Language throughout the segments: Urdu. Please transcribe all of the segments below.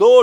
2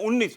19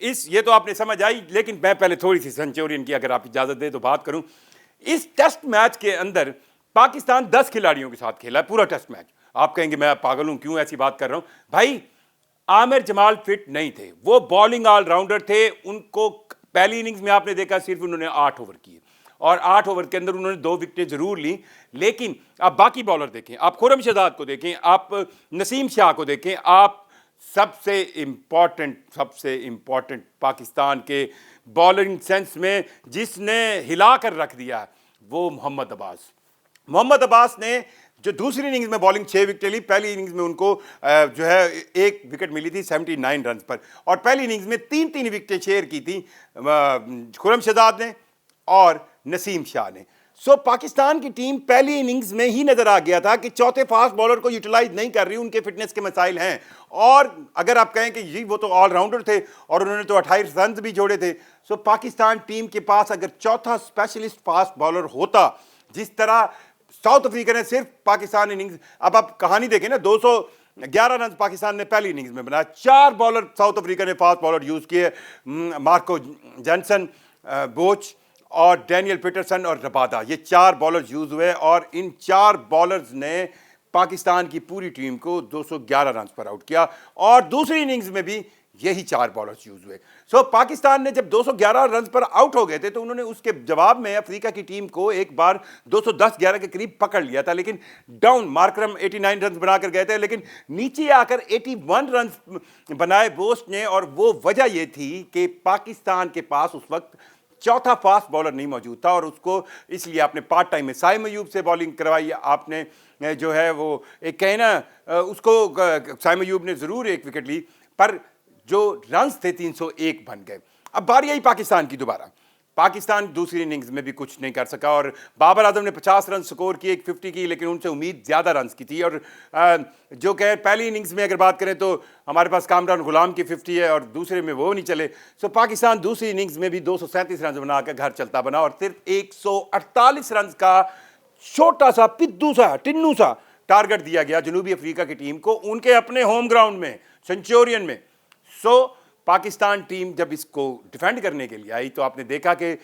یہ تو آپ نے سمجھ آئی، لیکن میں پہلے تھوڑی سی سنچورین کی اگر آپ اجازت دیں تو بات کروں. اس ٹیسٹ میچ کے اندر پاکستان 10 کھلاڑیوں کے ساتھ کھیلا ہے پورا ٹیسٹ میچ. آپ کہیں گے میں پاگل ہوں کیوں ایسی بات کر رہا ہوں. بھائی عامر جمال فٹ نہیں تھے، وہ بالنگ آل راؤنڈر تھے. ان کو پہلی اننگز میں آپ نے دیکھا صرف انہوں نے 8 اوور کیے، اور 8 اوور کے اندر انہوں نے 2 وکٹیں ضرور لیں. لیکن آپ باقی بالر دیکھیں، آپ خرم شہزاد کو دیکھیں، آپ نسیم شاہ کو دیکھیں، آپ سب سے امپورٹنٹ پاکستان کے بالنگ سینس میں جس نے ہلا کر رکھ دیا وہ محمد عباس نے جو دوسری اننگز میں بالنگ 6 وکٹیں لی. پہلی اننگز میں ان کو جو ہے 1 وکٹ ملی تھی 79 رنز پر، اور پہلی اننگز میں 3 وکٹیں شیئر کی تھی خرم شہزاد نے اور نسیم شاہ نے. سو پاکستان کی ٹیم پہلی اننگز میں ہی نظر آ گیا تھا کہ چوتھے فاسٹ بالر کو یوٹیلائز نہیں کر رہی، ان کے فٹنس کے مسائل ہیں. اور اگر آپ کہیں کہ جی وہ تو آل راؤنڈر تھے اور انہوں نے تو 28 رنز بھی جوڑے تھے. سو پاکستان ٹیم کے پاس اگر چوتھا اسپیشلسٹ فاسٹ بالر ہوتا، جس طرح ساؤتھ افریقہ نے صرف پاکستان اننگز، اب آپ کہانی دیکھیں نا، 211 رنز پاکستان نے پہلی اننگز میں بنایا. 4 بالر ساؤتھ افریقہ نے فاسٹ بالر یوز کیے، مارکو جینسن، بوچ اور ڈینیل پیٹرسن اور ربادہ. یہ 4 بالرز یوز ہوئے، اور ان 4 بالرز نے پاکستان کی پوری ٹیم کو 211 رنز پر آؤٹ کیا، اور دوسری اننگز میں بھی یہی 4 بالرز یوز ہوئے. سو پاکستان نے جب 211 رنز پر آؤٹ ہو گئے تھے تو انہوں نے اس کے جواب میں افریقہ کی ٹیم کو ایک بار 210-11 کے قریب پکڑ لیا تھا. لیکن ڈاؤن مارکرم 89 رنز بنا کر گئے تھے، لیکن نیچے آ کر 81 رنز بنائے بوسٹ نے. اور وہ وجہ یہ تھی کہ پاکستان کے پاس اس وقت چوتھا فاسٹ بالر نہیں موجود تھا، اور اس کو اس لیے آپ نے پارٹ ٹائم میں سائم ایوب سے بالنگ کروائی. آپ نے جو ہے وہ ایک کہنا اس کو سائم ایوب نے ضرور 1 وکٹ لی، پر جو رنز تھے 301 بن گئے. اب باری آئی پاکستان کی دوبارہ. پاکستان دوسری اننگز میں بھی کچھ نہیں کر سکا، اور بابر اعظم نے 50 رن سکور کیے، 50 کی، لیکن ان سے امید زیادہ رنز کی تھی. اور جو کہ پہلی اننگز میں اگر بات کریں تو ہمارے پاس کامران غلام کی 50 ہے، اور دوسرے میں وہ نہیں چلے. سو پاکستان دوسری اننگز میں بھی 237 رنز بنا کے گھر چلتا بنا، اور صرف 148 رنز کا چھوٹا سا ٹنو سا ٹارگٹ دیا گیا جنوبی افریقہ کی ٹیم کو ان کے اپنے ہوم گراؤنڈ میں سنچورین میں. سو پاکستان ٹیم جب اس کو ڈیفینڈ کرنے کے لیے آئی تو آپ نے دیکھا کہ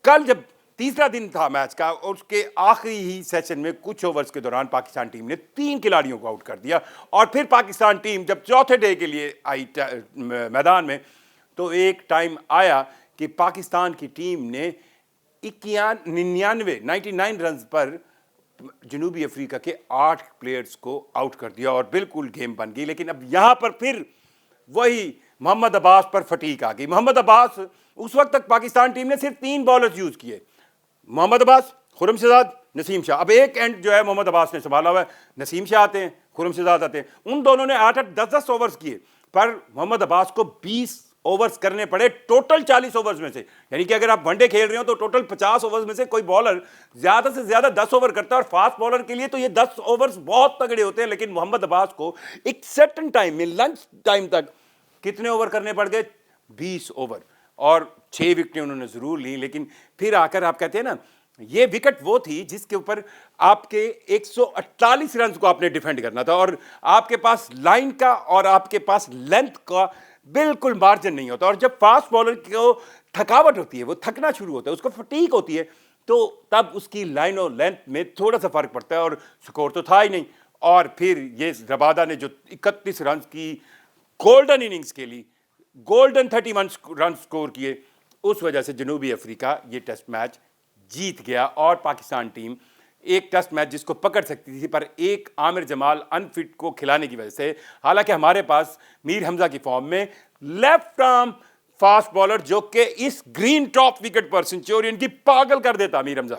کل جب تیسرا دن تھا میچ کا، اور اس کے آخری ہی سیشن میں کچھ اوورز کے دوران پاکستان ٹیم نے 3 کھلاڑیوں کو آؤٹ کر دیا. اور پھر پاکستان ٹیم جب چوتھے ڈے کے لیے آئی میدان میں تو ایک ٹائم آیا کہ پاکستان کی ٹیم نے 99 رنز پر جنوبی افریقہ کے 8 پلیئرز کو آؤٹ کر دیا، اور بالکل گیم بن گئی. لیکن اب یہاں پر پھر وہی محمد عباس پر فٹیک آ گئی. محمد عباس اس وقت تک پاکستان ٹیم نے صرف 3 بالرز یوز کیے، محمد عباس، خرم شہزاد، نسیم شاہ. اب ایک اینڈ جو ہے محمد عباس نے سنبھالا ہوا ہے، نسیم شاہ آتے ہیں، خرم شہزاد آتے ہیں. ان دونوں نے 8-8 10-10 اوورز کیے، پر محمد عباس کو 20 اوورز کرنے پڑے ٹوٹل 40 اوورز میں سے. یعنی کہ اگر آپ ون ڈے کھیل رہے ہو تو ٹوٹل 50 اوورز میں سے کوئی بالر زیادہ سے زیادہ 10 اوور کرتا ہے، اور فاسٹ بالر کے لیے تو یہ 10 اوورز بہت تگڑے ہوتے ہیں. لیکن محمد عباس کو ایک سرٹن ٹائم میں لنچ ٹائم تک کتنے اوور کرنے پڑ گئے؟ 20 اوور، اور 6 وکٹیں انہوں نے ضرور لیں. لیکن پھر آ کر آپ کہتے ہیں نا، یہ وکٹ وہ تھی جس کے اوپر آپ کے 148 رنز کو آپ نے ڈیفینڈ کرنا تھا، اور آپ کے پاس لائن کا اور آپ کے پاس لینتھ کا بالکل مارجن نہیں ہوتا. اور جب فاسٹ بالر کو تھکاوٹ ہوتی ہے، وہ تھکنا شروع ہوتا ہے، اس کو فٹیک ہوتی ہے، تو تب اس کی لائن اور لینتھ میں تھوڑا سا فرق پڑتا ہے، اور سکور تو تھا ہی نہیں. اور پھر یہ ربادہ نے جو 31 رنز کی گولڈن اننگز کے لیے گولڈن 31 رن سکور کیے، اس وجہ سے جنوبی افریقہ یہ ٹیسٹ میچ جیت گیا. اور پاکستان ٹیم ایک ٹیسٹ میچ جس کو پکڑ سکتی تھی، پر ایک عامر جمال انفٹ کو کھلانے کی وجہ سے، حالانکہ ہمارے پاس میر حمزہ کی فارم میں لیفٹ آرم فاسٹ بالر جو کہ اس گرین ٹاپ وکٹ پر سنچورین کی پاگل کر دیتا میر حمزہ.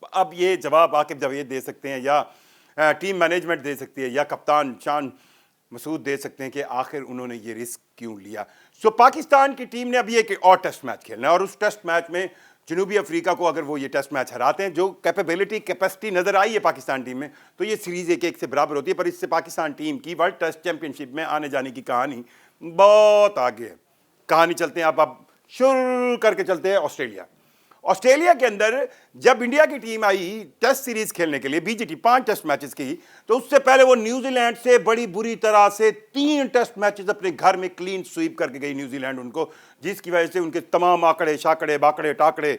اب یہ جواب عاقب جاوید دے سکتے ہیں، یا ٹیم مینجمنٹ دے سکتی ہے، یا کپتان شان مسعود دے سکتے ہیں کہ آخر انہوں نے یہ رسک کیوں لیا. سو پاکستان کی ٹیم نے ابھی ایک اور ٹیسٹ میچ کھیلنا ہے، اور اس ٹیسٹ میچ میں جنوبی افریقہ کو اگر وہ یہ ٹیسٹ میچ ہراتے ہیں، جو کیپیسٹی نظر آئی ہے پاکستان ٹیم میں، تو یہ سیریز 1-1 سے برابر ہوتی ہے. پر اس سے پاکستان ٹیم کی ورلڈ ٹیسٹ چیمپئن شپ میں آنے جانے کی کہانی بہت آگے ہے. کہانی چلتے ہیں اب شروع کر کے چلتے ہیں آسٹریلیا. آسٹریلیا کے اندر جب انڈیا کی ٹیم آئی ٹیسٹ سیریز کھیلنے کے لیے BGT 5 ٹیسٹ میچز کی, تو اس سے پہلے وہ نیوزی لینڈ سے بڑی بری طرح سے 3 ٹیسٹ میچز اپنے گھر میں کلین سویپ کر کے گئی نیوزی لینڈ ان کو, جس کی وجہ سے ان کے تمام آکڑے شاکڑے باکڑے ٹاکڑے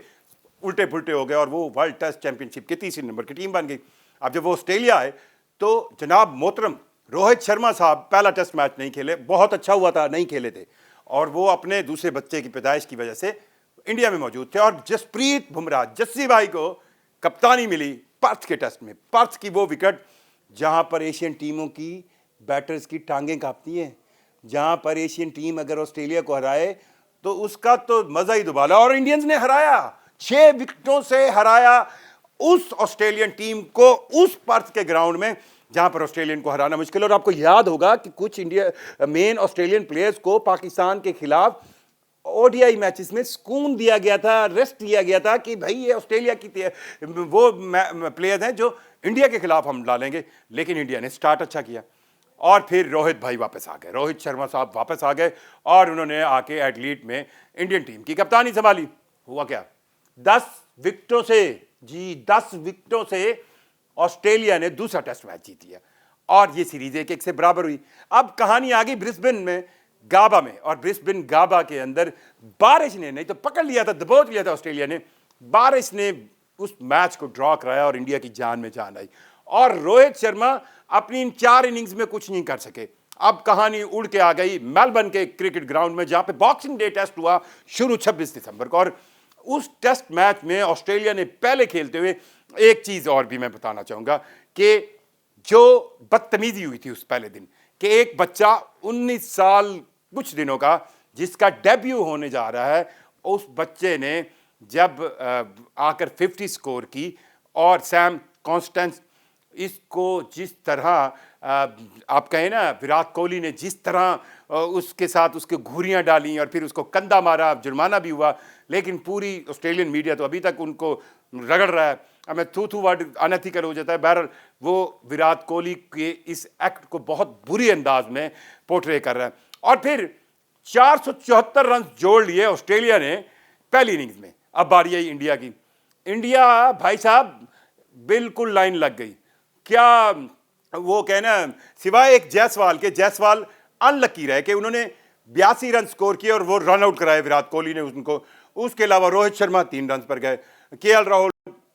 الٹے پھلٹے ہو گئے اور وہ ورلڈ ٹیسٹ چیمپئن شپ کی 3 نمبر کی ٹیم بن گئی. اب جب وہ آسٹریلیا آئے تو جناب محترم روہت شرما صاحب پہلا ٹیسٹ میچ نہیں کھیلے, بہت اچھا ہوا تھا نہیں کھیلے تھے, اور وہ اپنے دوسرے بچے کی پیدائش کی وجہ سے انڈیا میں موجود تھے. اور جسپریت بمراہ جسی بھائی کو کپتانی ملی پرتھ کے ٹیسٹ میں, پرتھ کی وہ وکٹ جہاں پر ایشین ٹیموں کی بیٹرز کی ٹانگیں کانپتی ہیں, جہاں پر ایشین ٹیم اگر آسٹریلیا کو ہرائے تو اس کا تو مزہ ہی دوبالا. اور انڈینز نے ہرایا, 6 وکٹوں سے ہرایا اس آسٹریلین ٹیم کو اس پرتھ کے گراؤنڈ میں جہاں پر آسٹریلین کو ہرانا مشکل. اور آپ کو یاد ہوگا کہ کچھ مین آسٹریلین پلیئرز کو پاکستان کے خلاف ODI میچز میں سکون دیا گیا تھا, ریسٹ دیا گیا تھا کہ بھائی یہ آسٹریلیا کی وہ پلیئرز ہیں جو انڈیا کے خلاف ہم ڈالیں گے. لیکن انڈیا نے سٹارٹ اچھا کیا اور پھر روہت بھائی واپس آ گئے, روہت شرما صاحب واپس آ گئے اور انہوں نے آ کے ایڈلیڈ میں انڈین ٹیم کی کپتانی سنبھالی. ہوا کیا, 10 وکٹوں سے, جی 10 وکٹوں سے آسٹریلیا نے دوسرا ٹیسٹ میچ جیت لیا اور یہ سیریز 1-1 سے برابر ہوئی. اب کہانی آ گئی برسبن میں گابا میں, اور برسبن گابا کے اندر بارش نے نہیں تو پکڑ لیا تھا, دبوچ لیا تھا آسٹریلیا نے, بارش نے اس میچ کو ڈرا کرایا اور انڈیا کی جان میں جان آئی. اور روہت شرما اپنی ان 4 اننگز میں کچھ نہیں کر سکے. اب کہانی اڑ کے آ گئی میلبرن کے کرکٹ گراؤنڈ میں جہاں پہ باکسنگ ڈے ٹیسٹ ہوا شروع 26 دسمبر کو. اور اس ٹیسٹ میچ میں آسٹریلیا نے پہلے کھیلتے ہوئے ایک چیز اور بھی میں بتانا چاہوں گا کہ جو بدتمیزی ہوئی تھی اس پہلے دن کہ ایک بچہ 19 سال کچھ دنوں کا جس کا ڈیبیو ہونے جا رہا ہے, اس بچے نے جب آ کر 50 سکور کی اور سیم کانسٹنس اس کو جس طرح آپ کہیں نا وراٹ کوہلی نے جس طرح اس کے ساتھ اس کے گھوریاں ڈالیں اور پھر اس کو کندھا مارا, جرمانہ بھی ہوا, لیکن پوری آسٹریلین میڈیا تو ابھی تک ان کو رگڑ رہا ہے. اب میں تھو ورڈ انیتھیکل ہو جاتا ہے. بہرحال وہ وراٹ کوہلی کے اس ایکٹ کو بہت بری انداز میں پورٹرے کر رہا ہے. اور پھر 474 رنز جوڑ لیے آسٹریلیا نے پہلی اننگز میں. اب باری آئی انڈیا کی. انڈیا بھائی صاحب بالکل لائن لگ گئی. کیا وہ کہنا سوائے ایک جیسوال کے, جیسوال ان لکی رہے کہ انہوں نے 82 رن سکور کیے اور وہ رن آؤٹ کرائے وراٹ کوہلی نے ان کو. اس کے علاوہ روہت شرما 3 رنز پر گئے, KL راہل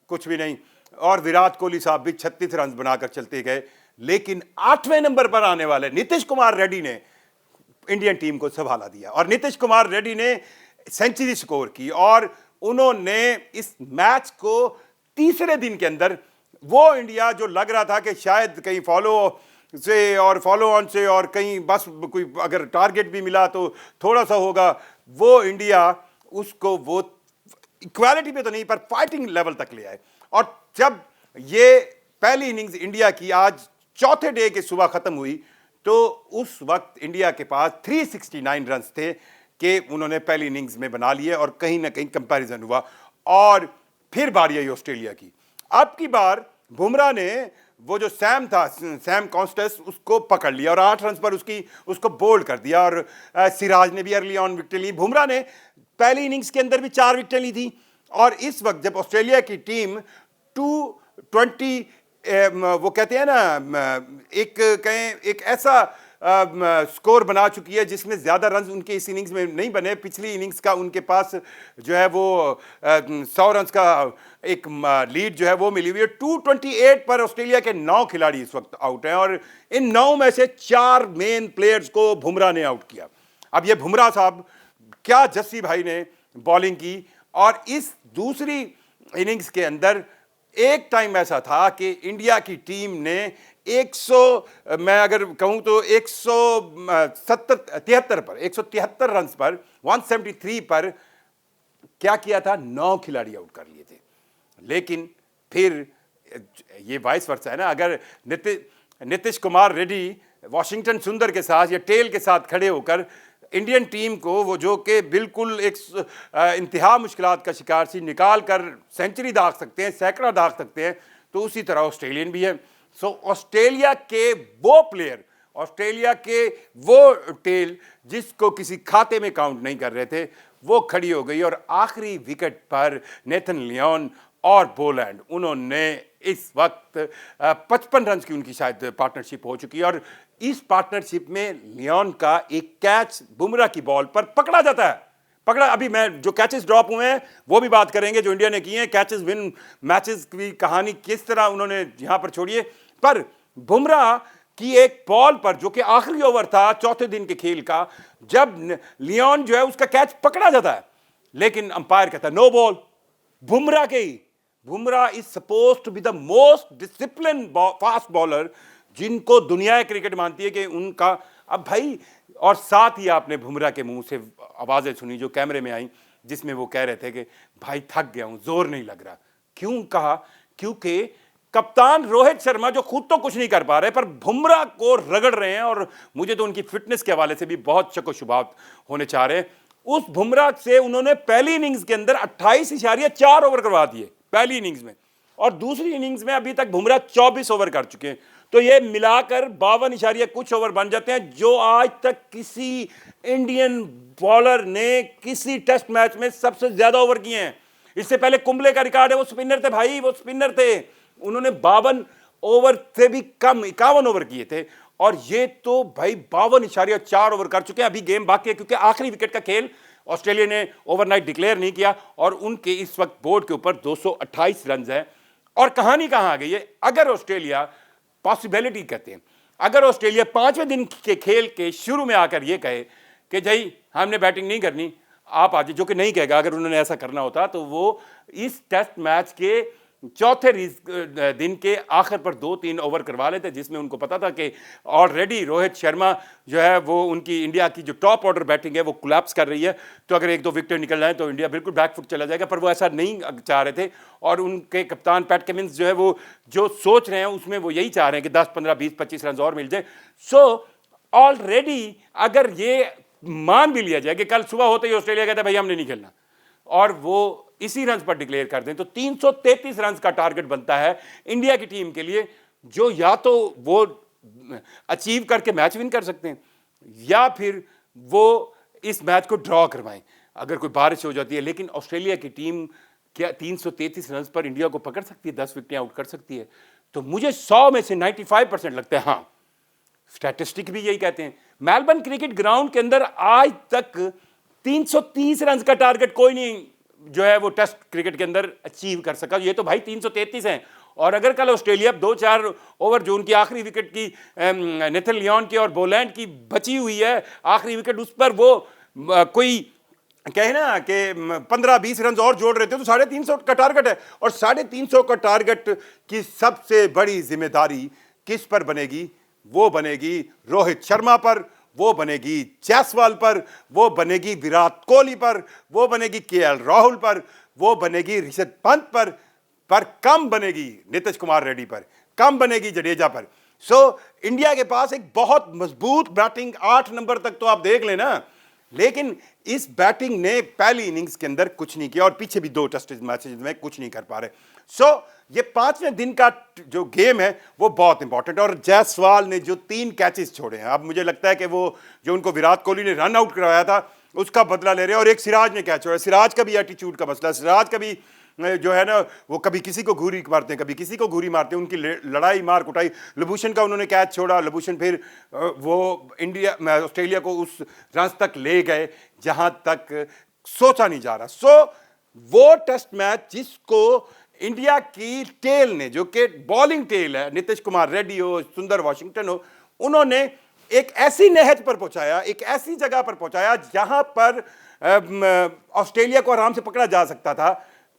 کچھ بھی نہیں, اور وراٹ کوہلی صاحب بھی 36 رنز بنا کر چلتے گئے. لیکن 8ویں نمبر پر آنے والے نتیش کمار ریڈی نے انڈین ٹیم کو سنبھالا دیا, اور نتیش کمار ریڈی نے سینچری سکور کی اور انہوں نے اس میچ کو تیسرے دن کے اندر وہ انڈیا جو لگ رہا تھا کہ شاید کہیں فالو سے اور فالو آن سے اور کہیں بس کوئی اگر ٹارگٹ بھی ملا تو تھوڑا سا ہوگا, وہ انڈیا اس کو وہ ایکوالٹی پہ تو نہیں پر فائٹنگ لیول تک لے آئے. اور جب یہ پہلی اننگز انڈیا کی آج چوتھے ڈے کے صبح ختم ہوئی تو اس وقت انڈیا کے پاس 369 رنز تھے کہ انہوں نے پہلی اننگز میں بنا لیے اور کہیں نہ کہیں کمپیریزن ہوا. اور پھر باری آئی آسٹریلیا کی. اب کی بار بمراہ نے وہ جو سیم تھا, سیم کانسٹنس, اس کو پکڑ لیا اور 8 رنز پر اس کو بولڈ کر دیا. اور سراج نے بھی ارلی آن وکٹیں لی. بمراہ نے پہلی اننگز کے اندر بھی 4 وکٹیں لی تھیں. اور اس وقت جب آسٹریلیا کی ٹیم 220 وہ کہتے ہیں نا ایک ایسا سکور بنا چکی ہے جس میں زیادہ رنز ان کے اس اننگز میں نہیں بنے. پچھلی اننگز کا ان کے پاس جو ہے وہ 100 رنز کا ایک لیڈ جو ہے وہ ملی ہوئی ہے. 228 پر آسٹریلیا کے 9 کھلاڑی اس وقت آؤٹ ہیں اور ان 9 میں سے 4 مین پلیئرز کو بمراہ نے آؤٹ کیا. اب یہ بمراہ صاحب کیا جسی بھائی نے بالنگ کی. اور اس دوسری اننگز کے اندر ایک ٹائم ایسا تھا کہ انڈیا کی ٹیم نے 100 میں اگر کہوں تو 173 رنز پر 173 پر کیا کیا تھا, 9 کھلاڑی آؤٹ کر لیے تھے. لیکن پھر یہ وائس ورسا ہے نا, اگر نتیش کمار ریڈی واشنگٹن سندر کے ساتھ یا ٹیل کے ساتھ کھڑے ہو کر انڈین ٹیم کو وہ جو کہ بالکل ایک انتہا مشکلات کا شکار سی نکال کر سینچری داغ سکتے ہیں, سینکڑا داغ سکتے ہیں, تو اسی طرح آسٹریلین بھی ہے. سو آسٹریلیا کے وہ پلیئر آسٹریلیا کے وہ ٹیل جس کو کسی کھاتے میں کاؤنٹ نہیں کر رہے تھے وہ کھڑی ہو گئی، اور آخری وکٹ پر نیتھن لیون اور بولینڈ انہوں نے اس وقت 55 رنز کی ان کی شاید پارٹنرشپ ہو چکی ہے، اور اس پارٹنرشپ میں لیون کا ایک کیچ بمراہ کی بال پر پکڑا جاتا ہے، ابھی میں جو کیچز ڈراپ ہوئے ہیں وہ بھی بات کریں گے جو انڈیا نے کی ہیں، کیچز ون میچز کی کہانی کس طرح انہوں نے یہاں پر چھوڑی ہے، پر بمراہ کی ایک بال پر جو کہ آخری اوور تھا چوتھے دن کے کھیل کا، جب لیون جو ہے اس کا کیچ پکڑا جاتا ہے لیکن امپائر کہتا ہے نو بال، بمراہ کے ہی، Bumrah is suppose to be the most discipline fast bowler جن کو دنیا کرکٹ مانتی ہے کہ ان کا اب بھائی، اور ساتھ ہی آپ نے بمراہ کے منہ سے آوازیں سنی جو کیمرے میں آئیں جس میں وہ کہہ رہے تھے کہ بھائی تھک گیا ہوں، زور نہیں لگ رہا. کیوں کہا؟ کیونکہ کپتان روہت شرما جو خود تو کچھ نہیں کر پا رہے پر بمراہ کو رگڑ رہے ہیں، اور مجھے تو ان کی فٹنس کے حوالے سے بھی بہت شک و شبہات ہونے چاہ رہے ہیں. اس بمراہ سے انہوں نے پہلی اننگز کے اندر 28.4 اوور کروا دیے پہلی اننگز میں، اور دوسری اننگز میں ابھی تک بمراہ 24 اوور کر چکے ہیں، تو یہ ملا کر 52 کچھ اوور بن جاتے ہیں جو آج تک کسی انڈین بالر نے کسی ٹیسٹ میچ میں سب سے زیادہ اوور کیے ہیں. اس سے پہلے کمبلے کا ریکارڈ ہے، وہ سپنر تھے بھائی، وہ سپنر تھے، انہوں نے 52 اوور سے بھی کم 51 اوور کیے تھے، اور یہ تو بھائی 52.4 اوور کر چکے ہیں. ابھی گیم باقی ہے کیونکہ آخری وکٹ کا کھیل آسٹریلیا نے اوور نائٹ ڈکلیئر نہیں کیا، اور ان کے اس وقت بورڈ کے اوپر 228 رنز ہیں. اور کہانی کہاں آ گئی ہے؟ اگر آسٹریلیا پاسبلٹی کہتے ہیں، اگر آسٹریلیا 5ویں دن کے کھیل کے شروع میں آ کر یہ کہے کہ جائی ہم نے بیٹنگ نہیں کرنی، آپ آج، جو کہ نہیں کہے گا، اگر انہوں نے ایسا کرنا ہوتا تو وہ اس ٹیسٹ میچ کے چوتھے دن کے آخر پر 2-3 اوور کروا لیتے، جس میں ان کو پتا تھا کہ آلریڈی روہت شرما جو ہے وہ ان کی انڈیا کی جو ٹاپ آرڈر بیٹنگ ہے وہ کولیپس کر رہی ہے، تو اگر 1-2 وکٹیں نکل جائیں تو انڈیا بالکل بیک فٹ چلا جائے گا. پر وہ ایسا نہیں چاہ رہے تھے، اور ان کے کپتان پیٹ کمنس جو ہے وہ جو سوچ رہے ہیں اس میں وہ یہی چاہ رہے ہیں کہ 10 15 20 25 رنز اور مل جائے. سو آلریڈی اگر یہ مان بھی لیا جائے کہ کل صبح ہوتے ہی آسٹریلیا کہتا ہے بھائی ہم نے نہیں کھیلنا، اور وہ اسی رنز پر ڈکلیئر کر دیں، تو 333 رنز کا ٹارگٹ بنتا ہے انڈیا کی ٹیم کے لیے، جو یا تو وہ اچیو کر کے میچ ون کر سکتے ہیں، یا پھر وہ اس میچ کو ڈرا کروائیں اگر کوئی بارش ہو جاتی ہے. لیکن آسٹریلیا کی ٹیم کیا 333 رنز پر انڈیا کو پکڑ سکتی ہے، 10 وکٹیں آؤٹ کر سکتی ہے؟ تو مجھے 100 میں سے 95% لگتا ہے ہاں. اسٹیٹسٹک بھی یہی کہتے ہیں. میلبرن کرکٹ گراؤنڈ کے اندر آج تک 330 رنز کا ٹارگٹ کوئی نہیں جو ہے وہ ٹیسٹ کرکٹ کے اندر اچیو کر سکا. یہ تو بھائی 333 ہیں، اور اگر کل آسٹریلیا 2-4 اوور جو ان کی آخری وکٹ کی نیتھن لیون کی اور بولینڈ کی بچی ہوئی ہے آخری وکٹ، اس پر وہ کوئی کہے نا کہ 15-20 رنز اور جوڑ رہے تھے، تو 350 کا ٹارگٹ ہے. اور 350 کا ٹارگٹ کی سب سے بڑی ذمہ داری کس پر بنے گی؟ وہ بنے گی روہت شرما پر، وہ بنے گی جیسوال پر، وہ بنے گی وراٹ کوہلی پر، وہ بنے گی کے ایل راہل پر، وہ بنے گی رشبھ پنت پر کم بنے گی نتیش کمار ریڈی پر، کم بنے گی جڈیجا پر. سو انڈیا کے پاس ایک بہت مضبوط بیٹنگ 8 نمبر تک تو آپ دیکھ لیں نا، لیکن اس بیٹنگ نے پہلی اننگز کے اندر کچھ نہیں کیا، اور پیچھے بھی 2 ٹیسٹ میچز میں کچھ نہیں کر پا رہے. سو یہ 5ویں دن کا جو گیم ہے وہ بہت امپورٹنٹ. اور جیسوال نے جو 3 کیچز چھوڑے ہیں، اب مجھے لگتا ہے کہ وہ جو ان کو وراٹ کوہلی نے رن آؤٹ کروایا تھا اس کا بدلہ لے رہے ہیں. اور ایک سراج نے کیچ چھوڑا. سراج کا بھی ایٹیچیوڈ کا مسئلہ ہے، سراج کا بھی جو ہے نا وہ کبھی کسی کو گھوری مارتے ہیں، کبھی کسی کو گھوری مارتے ہیں، ان کی لڑائی مار کٹائی. لبوشن کا انہوں نے کیچ چھوڑا، لبوشن پھر وہ آسٹریلیا کو اس رنز تک لے گئے جہاں تک سوچا نہیں جا رہا. سو وہ ٹیسٹ میچ جس کو انڈیا کی ٹیل نے، جو کہ بالنگ ٹیل ہے، نتیش کمار ریڈی ہو، سندر واشنگٹن ہو، انہوں نے ایک ایسی نہج پر پہنچایا، ایک ایسی جگہ پر پہنچایا جہاں پر آسٹریلیا کو آرام سے پکڑا جا سکتا تھا.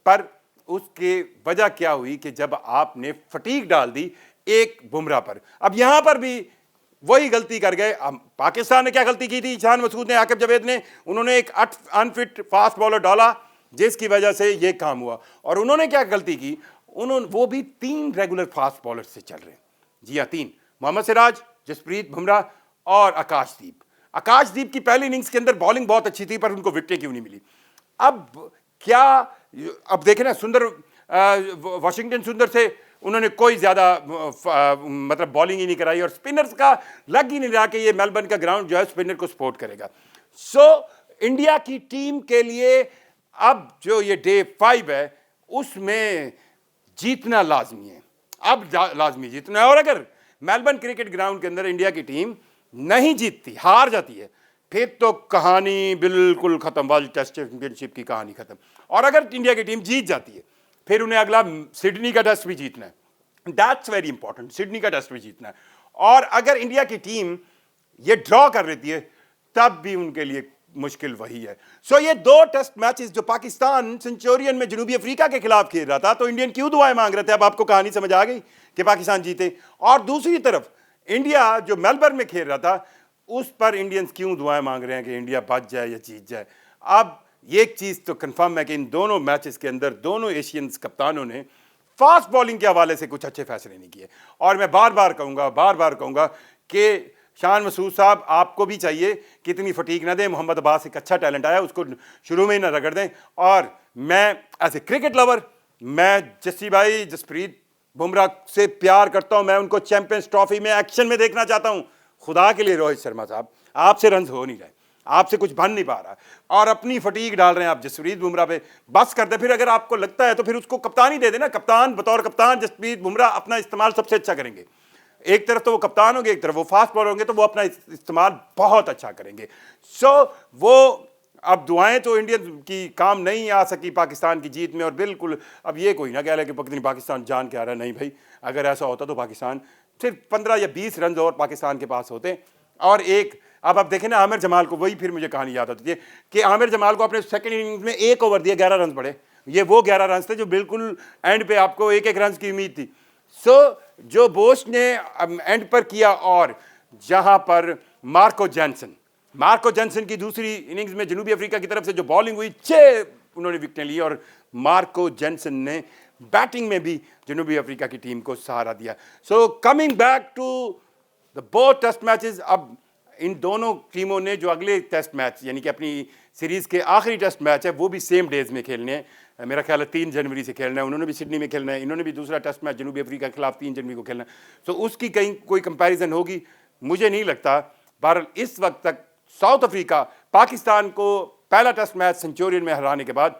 پر اس کی وجہ کیا ہوئی کہ جب آپ نے فٹیگ ڈال دی ایک بمراہ پر. اب یہاں پر بھی وہی غلطی کر گئے. پاکستان نے کیا غلطی کی تھی؟ شان مسعود نے، عاقب جاوید نے، انہوں نے ایک انفٹ فاسٹ بالر ڈالا جس کی وجہ سے یہ کام ہوا. اور انہوں نے کیا غلطی کی؟ وہ بھی 3 ریگولر فاسٹ بالر سے چل رہے ہیں. جی ہاں، 3: محمد سراج، جسپریت بمراہ اور آکاش دیپ. آکاش دیپ کی پہلی اننگز کے اندر بالنگ بہت اچھی تھی، پر ان کو وکٹیں کیوں نہیں ملی؟ اب دیکھیں نا، سندر واشنگٹن سندر سے انہوں نے کوئی زیادہ مطلب بالنگ ہی نہیں کرائی اور اسپنرز کا لگ ہی نہیں رہا کہ یہ میلبرن کا گراؤنڈ جو ہے اسپنر کو سپورٹ کرے گا. سو انڈیا کی ٹیم کے لیے اب جو یہ ڈے 5 ہے اس میں جیتنا لازمی ہے. اب لازمی جیتنا ہے, اور اگر میلبرن کرکٹ گراؤنڈ کے اندر انڈیا کی ٹیم نہیں جیتتی, ہار جاتی ہے, پھر تو کہانی بالکل ختم, ورلڈ ٹیسٹ چیمپئن شپ کی کہانی ختم. اور اگر انڈیا کی ٹیم جیت جاتی ہے پھر انہیں اگلا سڈنی کا ٹیسٹ بھی جیتنا ہے. دیٹس ویری امپورٹنٹ, سڈنی کا ٹیسٹ بھی جیتنا ہے. اور اگر انڈیا کی ٹیم یہ ڈرا کر لیتی ہے تب بھی ان کے لیے مشکل وہی ہے. سو یہ 2 ٹیسٹ میچز جو پاکستان سنچورین میں جنوبی افریقہ کے خلاف کھیل رہا تھا, تو انڈین کیوں دعائیں مانگ رہے تھے؟ اب آپ کو کہانی سمجھ آ گئی کہ پاکستان جیتے. اور دوسری طرف انڈیا جو میلبرن میں کھیل رہا تھا اس پر انڈینز کیوں دعائیں مانگ رہے ہیں کہ انڈیا بچ جائے یا جیت جائے. اب یہ چیز تو کنفرم ہے کہ ان دونوں میچز کے اندر دونوں ایشینز کپتانوں نے فاسٹ بالنگ کے حوالے سے کچھ اچھے فیصلے نہیں کیے. اور میں بار بار کہوں گا کہ شان مسعود صاحب آپ کو بھی چاہیے کہ اتنی فٹیگ نہ دیں. محمد عباس ایک اچھا ٹیلنٹ آیا, اس کو شروع میں ہی نہ رگڑ دیں. اور میں ایز اے کرکٹ لور میں جسپریت بمراہ سے پیار کرتا ہوں. میں ان کو چیمپئنز ٹرافی میں ایکشن میں دیکھنا چاہتا ہوں. خدا کے لیے روہت شرما صاحب, آپ سے رنز ہو نہیں رہے, آپ سے کچھ بن نہیں پا رہا, اور اپنی فٹیگ ڈال رہے ہیں آپ جسپریت بمراہ پہ. بس کر دیں, پھر اگر آپ کو لگتا ہے تو پھر اس کو کپتان ہی دے دیں نا. کپتان بطور کپتان جسپریت بمراہ اپنا استعمال سب سے اچھا کریں گے. ایک طرف تو وہ کپتان ہوں گے, ایک طرف وہ فاسٹ بالر ہوں گے, تو وہ اپنا استعمال بہت اچھا کریں گے. سو وہ اب دعائیں تو انڈین کی کام نہیں آ سکی پاکستان کی جیت میں. اور بالکل اب یہ کوئی نہ کہہ لے کہ پاکستان جان کے آ رہا ہے, نہیں بھائی, اگر ایسا ہوتا تو پاکستان صرف 15 یا 20 رنز اور پاکستان کے پاس ہوتے. اور ایک اب آپ دیکھیں نا عامر جمال کو, وہی پھر مجھے کہانی یاد ہوتی ہے کہ عامر جمال کو اپنے سیکنڈ اننگز میں 1 اوور دیا, 11 رنز پڑے. یہ وہ 11 رنز تھے جو بالکل اینڈ پہ آپ کو 1 رنز کی امید تھی. سو جو بوش نے اینڈ پر کیا, اور جہاں پر مارکو جینسن کی دوسری اننگز میں جنوبی افریقہ کی طرف سے جو بالنگ ہوئی, 6 انہوں نے وکٹیں لی, اور مارکو جینسن نے بیٹنگ میں بھی جنوبی افریقہ کی ٹیم کو سہارا دیا. So coming back to the both test matches, اب ان دونوں ٹیموں نے جو اگلے ٹیسٹ میچ یعنی کہ اپنی سیریز کے آخری ٹیسٹ میچ ہے وہ بھی سیم ڈیز میں کھیلنے ہیں. میرا خیال ہے 3 جنوری سے کھیلنا ہے. انہوں نے بھی سڈنی میں کھیلنا ہے, انہوں نے بھی دوسرا ٹیسٹ میچ جنوبی افریقہ کے خلاف 3 جنوری کو کھیلنا ہے. تو اس کی کہیں کوئی کمپیریزن ہوگی مجھے نہیں لگتا. بہرحال اس وقت تک ساؤتھ افریقہ پاکستان کو پہلا ٹیسٹ میچ سنچورین میں ہرانے کے بعد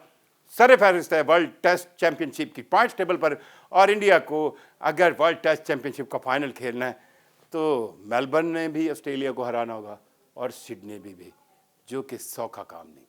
سر فہرست ہے ورلڈ ٹیسٹ چیمپئن شپ کی پوائنٹس ٹیبل پر. اور انڈیا کو اگر ورلڈ ٹیسٹ چیمپئن شپ کا فائنل کھیلنا ہے تو میلبرن نے بھی آسٹریلیا کو ہرانا ہوگا اور سڈنی بھی, جو کہ سوکھا کام نہیں.